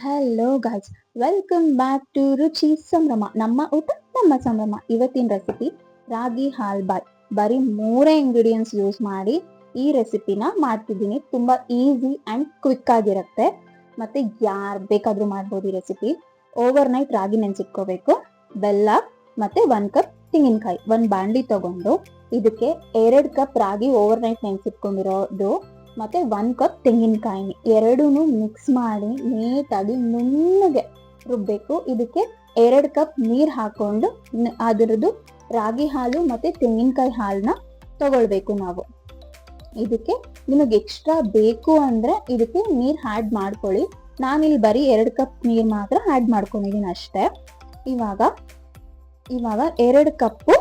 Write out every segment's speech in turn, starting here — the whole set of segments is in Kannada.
Hello guys, welcome back to Ruchi Sambhrama. ನಮ್ಮ ಊಟ ನಮ್ಮ ಸಂಭ್ರಮ. ಇವತ್ತಿನ ರೆಸಿಪಿ ರಾಗಿ ಹಾಲ್ಬಾಯ್. ಬರೀ 3 ಇಂಗ್ರೀಡಿಯೆಂಟ್ಸ್ ಯೂಸ್ ಮಾಡಿ ಈ ರೆಸಿಪಿನ ಮಾಡ್ತಿದ್ದೀನಿ. ತುಂಬಾ ಈಸಿ ಆ್ಯಂಡ್ ಕ್ವಿಕ್ ಆಗಿರುತ್ತೆ, ಮತ್ತೆ ಯಾರು ಬೇಕಾದರೂ ಮಾಡ್ಬೋದು ಈ ರೆಸಿಪಿ. ಓವರ್ ನೈಟ್ ರಾಗಿ ನೆನೆಸಿಟ್ಕೋಬೇಕು, ಬೆಲ್ಲ ಮತ್ತೆ 1 ಕಪ್ ತೆಂಗಿನಕಾಯಿ. ಒಂದು ಬಾಣಲಿ ತಗೊಂಡು ಇದಕ್ಕೆ 2 ಕಪ್ ರಾಗಿ ಓವರ್ ನೈಟ್ ನೆನೆಸಿಟ್ಕೊಂಡಿರೋದು ಮತ್ತೆ 1 ಕಪ್ ತೆಂಗಿನಕಾಯಿ ಎರಡೂ ಮಿಕ್ಸ್ ಮಾಡಿ ನೀಟಾಗಿ ನುಣ್ಣಗೆ ರುಬ್ಬೇಕು. ಇದಕ್ಕೆ 2 ಕಪ್ ನೀರು ಹಾಕೊಂಡು ಅದರದ್ದು ರಾಗಿ ಹಾಲು ಮತ್ತೆ ತೆಂಗಿನಕಾಯಿ ಹಾಲನ್ನ ತಗೊಳ್ಬೇಕು ನಾವು. ಇದಕ್ಕೆ ನಿಮಗೆ ಎಕ್ಸ್ಟ್ರಾ ಬೇಕು ಅಂದ್ರೆ ಇದಕ್ಕೆ ನೀರು ಆ್ಯಡ್ ಮಾಡ್ಕೊಳ್ಳಿ. ನಾನಿಲ್ಲಿ ಬರೀ 2 ಕಪ್ ನೀರು ಮಾತ್ರ ಆ್ಯಡ್ ಮಾಡ್ಕೊಂಡಿದ್ದೀನಿ ಅಷ್ಟೇ. ಇವಾಗ 2 ಕಪ್ಪು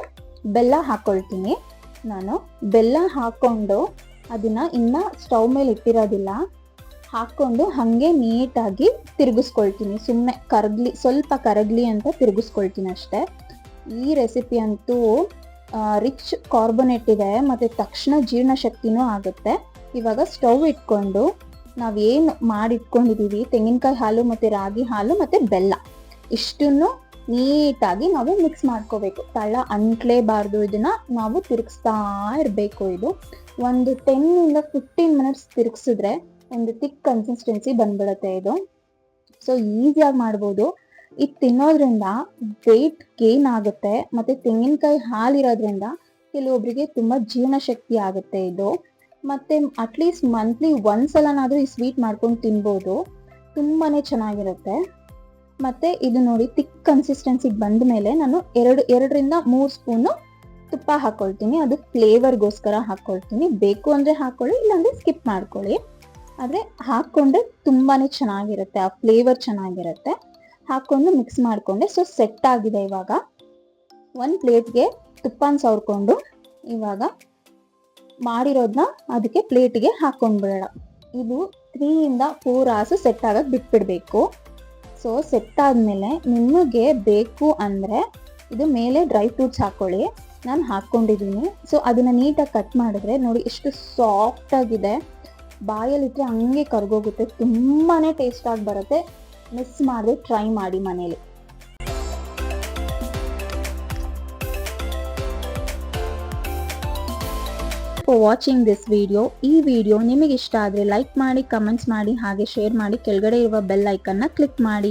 ಬೆಲ್ಲ ಹಾಕೊಳ್ತೀನಿ ನಾನು. ಬೆಲ್ಲ ಹಾಕೊಂಡು ಅದನ್ನ ಇನ್ನ ಸ್ಟವ್ ಮೇಲೆ ಇಟ್ಟಿರೋದಿಲ್ಲ, ಹಾಕೊಂಡು ಹಾಗೆ ನೀಟಾಗಿ ತಿರುಗಿಸ್ಕೊಳ್ತೀನಿ. ಸುಮ್ಮನೆ ಸ್ವಲ್ಪ ಕರಗಲಿ ಅಂತ ತಿರುಗಿಸ್ಕೊಳ್ತೀನಿ ಅಷ್ಟೇ. ಈ ರೆಸಿಪಿ ಅಂತೂ ರಿಚ್ ಕಾರ್ಬೋನೇಟ್ ಇದೆ ಮತ್ತು ತಕ್ಷಣ ಜೀರ್ಣಶಕ್ತಿನೂ ಆಗುತ್ತೆ. ಇವಾಗ ಸ್ಟವ್ ಇಟ್ಕೊಂಡು ನಾವೇನು ಮಾಡಿಟ್ಕೊಂಡಿದ್ದೀವಿ, ತೆಂಗಿನಕಾಯಿ ಹಾಲು ಮತ್ತು ರಾಗಿ ಹಾಲು ಮತ್ತು ಬೆಲ್ಲ, ಇಷ್ಟನ್ನು ನೀಟಾಗಿ ನಾವು ಮಿಕ್ಸ್ ಮಾಡ್ಕೋಬೇಕು. ತಳ ಅಂಟ್ಲೇಬಾರ್ದು, ಇದನ್ನ ನಾವು ತಿರುಗಿಸ್ತಾ ಇರಬೇಕು. ಇದು ಒಂದು 10 ಇಂದ 15 ಮಿನಿಟ್ಸ್ ತಿರುಗಿಸಿದ್ರೆ ಒಂದು ಥಿಕ್ ಕನ್ಸಿಸ್ಟೆನ್ಸಿ ಬಂದ್ಬಿಡುತ್ತೆ ಇದು. ಸೊ ಈಸಿಯಾಗಿ ಮಾಡ್ಬೋದು. ಇದು ತಿನ್ನೋದ್ರಿಂದ ವೆಯ್ಟ್ ಗೇನ್ ಆಗುತ್ತೆ, ಮತ್ತು ತೆಂಗಿನಕಾಯಿ ಹಾಲಿರೋದ್ರಿಂದ ಕೆಲವೊಬ್ಬರಿಗೆ ತುಂಬ ಜೀರ್ಣಶಕ್ತಿ ಆಗುತ್ತೆ ಇದು. ಮತ್ತು ಅಟ್ಲೀಸ್ಟ್ ಮಂತ್ಲಿ ಒಂದ್ಸಲನಾದರೂ ಈ ಸ್ವೀಟ್ ಮಾಡ್ಕೊಂಡು ತಿನ್ಬೋದು, ತುಂಬಾ ಚೆನ್ನಾಗಿರುತ್ತೆ. ಮತ್ತು ಇದು ನೋಡಿ ಥಿಕ್ ಕನ್ಸಿಸ್ಟೆನ್ಸಿಗೆ ಬಂದ ಮೇಲೆ ನಾನು 2ರಿಂದ 3 ಸ್ಪೂನು ತುಪ್ಪ ಹಾಕ್ಕೊಳ್ತೀನಿ. ಅದು ಫ್ಲೇವರ್ಗೋಸ್ಕರ ಹಾಕ್ಕೊಳ್ತೀನಿ. ಬೇಕು ಅಂದರೆ ಹಾಕ್ಕೊಳ್ಳಿ, ಇಲ್ಲಾಂದರೆ ಸ್ಕಿಪ್ ಮಾಡ್ಕೊಳ್ಳಿ. ಆದರೆ ಹಾಕ್ಕೊಂಡ್ರೆ ತುಂಬಾ ಚೆನ್ನಾಗಿರುತ್ತೆ, ಆ ಫ್ಲೇವರ್ ಚೆನ್ನಾಗಿರುತ್ತೆ. ಹಾಕ್ಕೊಂಡು ಮಿಕ್ಸ್ ಮಾಡಿಕೊಂಡೆ. ಸೊ ಸೆಟ್ ಆಗಿದೆ. ಇವಾಗ ಒಂದು ಪ್ಲೇಟ್ಗೆ ತುಪ್ಪನ ಸವರ್ಕೊಂಡು ಇವಾಗ ಮಾಡಿರೋದನ್ನ ಅದಕ್ಕೆ ಪ್ಲೇಟಿಗೆ ಹಾಕ್ಕೊಂಡ್ಬಿಡೋಣ. ಇದು 3 ಇಂದ 4 hours ಸೆಟ್ ಆಗೋಕ್ಕೆ ಬಿಟ್ಬಿಡಬೇಕು. ಸೊ ಸೆಟ್ ಆದಮೇಲೆ ನಿಮಗೆ ಬೇಕು ಅಂದರೆ ಇದು ಮೇಲೆ ಡ್ರೈ ಫ್ರೂಟ್ಸ್ ಹಾಕ್ಕೊಳ್ಳಿ. ನಾನು ಹಾಕ್ಕೊಂಡಿದ್ದೀನಿ. ಸೊ ಅದನ್ನು ನೀಟಾಗಿ ಕಟ್ ಮಾಡಿದ್ರೆ ನೋಡಿ ಎಷ್ಟು ಸಾಫ್ಟಾಗಿದೆ. ಬಾಯಲ್ಲಿಟ್ಟರೆ ಹಂಗೆ ಕರ್ಗೋಗುತ್ತೆ, ತುಂಬಾ ಟೇಸ್ಟಾಗಿ ಬರುತ್ತೆ. ಮಿಸ್ ಮಾಡದೆ ಟ್ರೈ ಮಾಡಿ ಮನೇಲಿ. For watching this video. ಈ ವಿಡಿಯೋ ನಿಮಗೆ ಇಷ್ಟ ಆದರೆ ಲೈಕ್ ಮಾಡಿ, ಕಮೆಂಟ್ಸ್ ಮಾಡಿ, ಹಾಗೆ ಶೇರ್ ಮಾಡಿ. ಕೆಳಗಡೆ ಇರುವ ಬೆಲ್ ಐಕನ್ನ ಕ್ಲಿಕ್ ಮಾಡಿ.